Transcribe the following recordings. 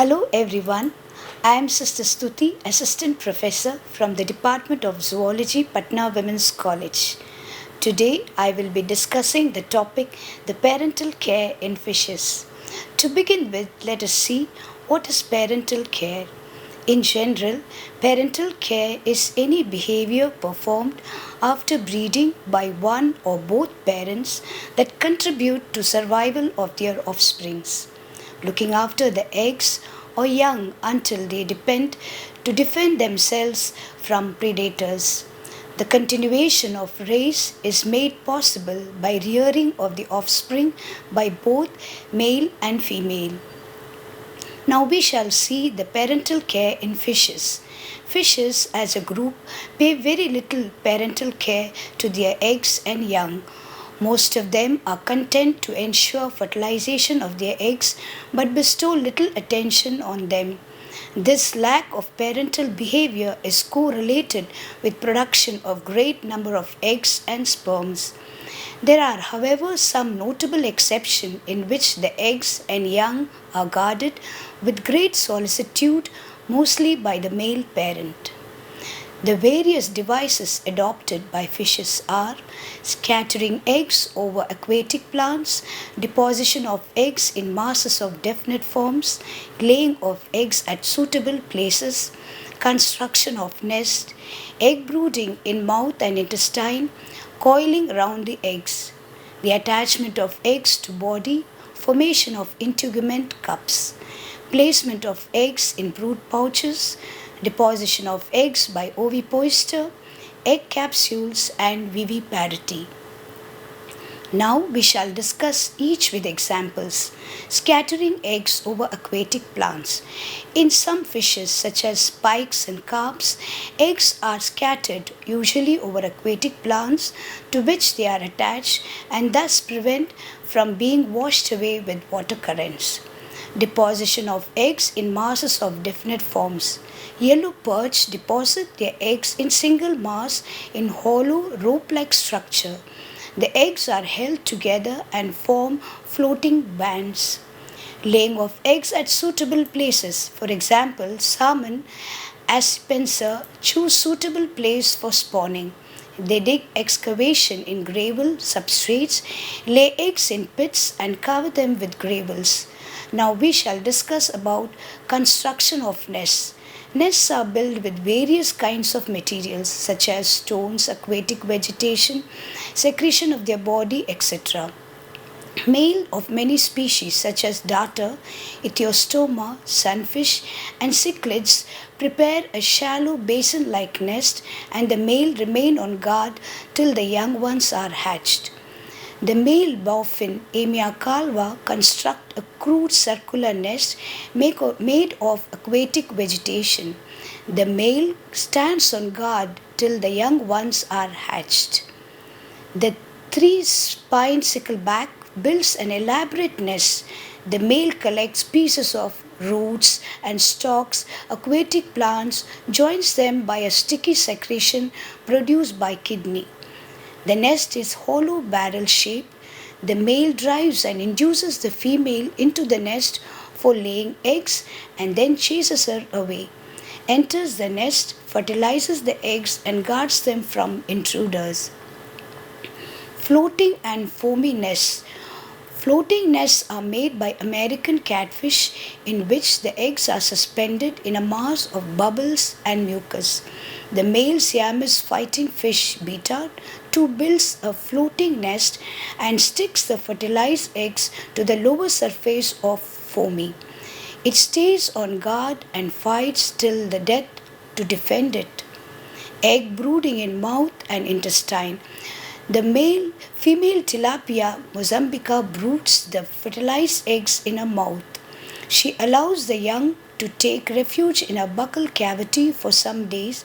Hello everyone, I am Sister Stuti, Assistant Professor from the Department of Zoology, Patna Women's College. Today I will be discussing the topic the parental care in fishes. To begin with, let us see what is parental care. In general, parental care is any behavior performed after breeding by one or both parents that contribute to survival of their offsprings, looking after the eggs or young until they depend to defend themselves from predators. The continuation of race is made possible by rearing of the offspring by both male and female. Now we shall see the parental care in fishes. Fishes as a group pay very little parental care to their eggs and young. Most of them are content to ensure fertilization of their eggs but bestow little attention on them. This lack of parental behavior is correlated with production of great number of eggs and sperms. There are, however, some notable exceptions in which the eggs and young are guarded with great solicitude, mostly by the male parent. The various devices adopted by fishes are scattering eggs over aquatic plants, deposition of eggs in masses of definite forms, laying of eggs at suitable places, construction of nest, egg brooding in mouth and intestine, coiling round the eggs, the attachment of eggs to body, formation of integument cups, placement of eggs in brood pouches, deposition of eggs by ovipositor, egg capsules and viviparity. Now we shall discuss each with examples. Scattering eggs over aquatic plants. In some fishes such as pikes and carps, eggs are scattered usually over aquatic plants to which they are attached and thus prevent from being washed away with water currents. Deposition of eggs in masses of definite forms. Yellow perch deposit their eggs in single mass in hollow rope-like structure. The eggs are held together and form floating bands. Laying of eggs at suitable places. For example, salmon aspenser choose suitable place for spawning. They dig excavation in gravel substrates, lay eggs in pits and cover them with gravels. Now we shall discuss about construction of nests. Nests are built with various kinds of materials such as stones, aquatic vegetation, secretion of their body, etc. Male of many species such as darter, ichthyostoma, sunfish and cichlids prepare a shallow basin-like nest and the male remain on guard till the young ones are hatched. The male bowfin Amia calva construct a crude circular nest made of aquatic vegetation. The male stands on guard till the young ones are hatched. The three-spined sickleback builds an elaborate nest. The male collects pieces of roots and stalks, aquatic plants, joins them by a sticky secretion produced by kidney. The nest is hollow barrel shaped. The male drives and induces the female into the nest for laying eggs and then chases her away. Enters the nest, fertilizes the eggs and guards them from intruders. Floating and foamy nests. Floating nests are made by American catfish in which the eggs are suspended in a mass of bubbles and mucus. The male Siamese fighting fish beta too builds a floating nest and sticks the fertilized eggs to the lower surface of foamy. It stays on guard and fights till the death to defend it. Egg brooding in mouth and intestine. The female tilapia mozambica broods the fertilized eggs in her mouth. She allows the young to take refuge in a buccal cavity for some days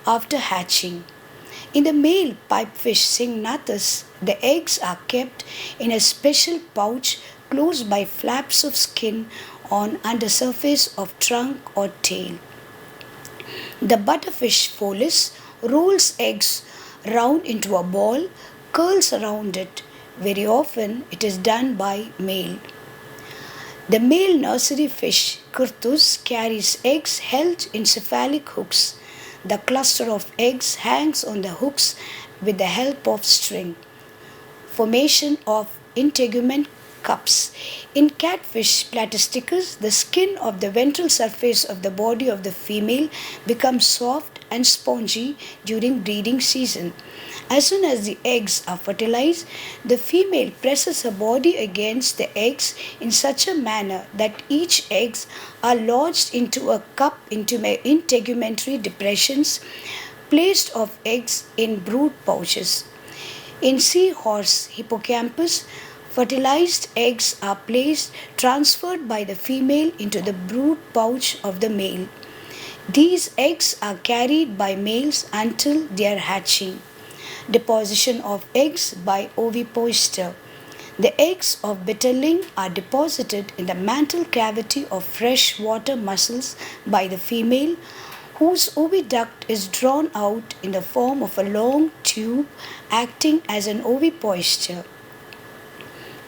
after hatching. In the male pipefish Syngnathus, the eggs are kept in a special pouch closed by flaps of skin on undersurface of trunk or tail. The butterfish Pholis rolls eggs round into a ball, curls around it. Very often it is done by male. The male nursery fish, Curtus, carries eggs held in cephalic hooks. The cluster of eggs hangs on the hooks with the help of string. Formation of integument cups. In catfish platisticus, the skin of the ventral surface of the body of the female becomes soft and spongy during breeding season. As soon as the eggs are fertilized, the female presses her body against the eggs in such a manner that each eggs are lodged into a cup into integumentary depressions placed of eggs in brood pouches. In seahorse hippocampus, fertilized eggs are transferred by the female into the brood pouch of the male. These eggs are carried by males until they are hatching. Deposition of eggs by ovipositor. The eggs of bitterling are deposited in the mantle cavity of freshwater mussels by the female, whose oviduct is drawn out in the form of a long tube acting as an ovipositor.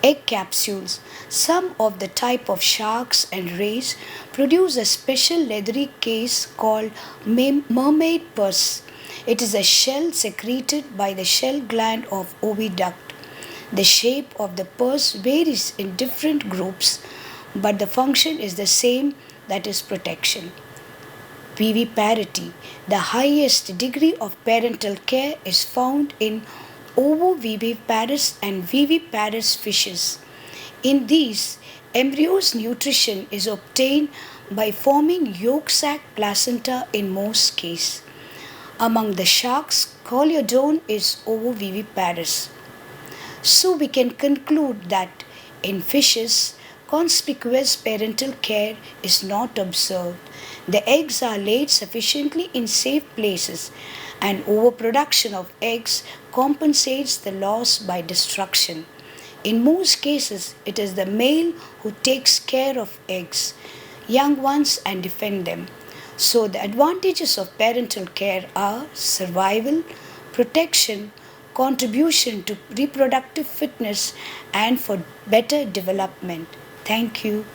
Egg capsules. Some of the type of sharks and rays produce a special leathery case called mermaid purse. It is a shell secreted by the shell gland of oviduct. The shape of the purse varies in different groups, but the function is the same, that is protection. Viviparity. The highest degree of parental care is found in ovoviviparous and viviparous fishes. In these, embryo's nutrition is obtained by forming yolk sac placenta in most cases. Among the sharks, Coliodon is ovoviviparous. So we can conclude that in fishes, conspicuous parental care is not observed. The eggs are laid sufficiently in safe places, and overproduction of eggs compensates the loss by destruction. In most cases, it is the male who takes care of eggs, young ones, and defend them. So the advantages of parental care are survival, protection, contribution to reproductive fitness, and for better development. Thank you.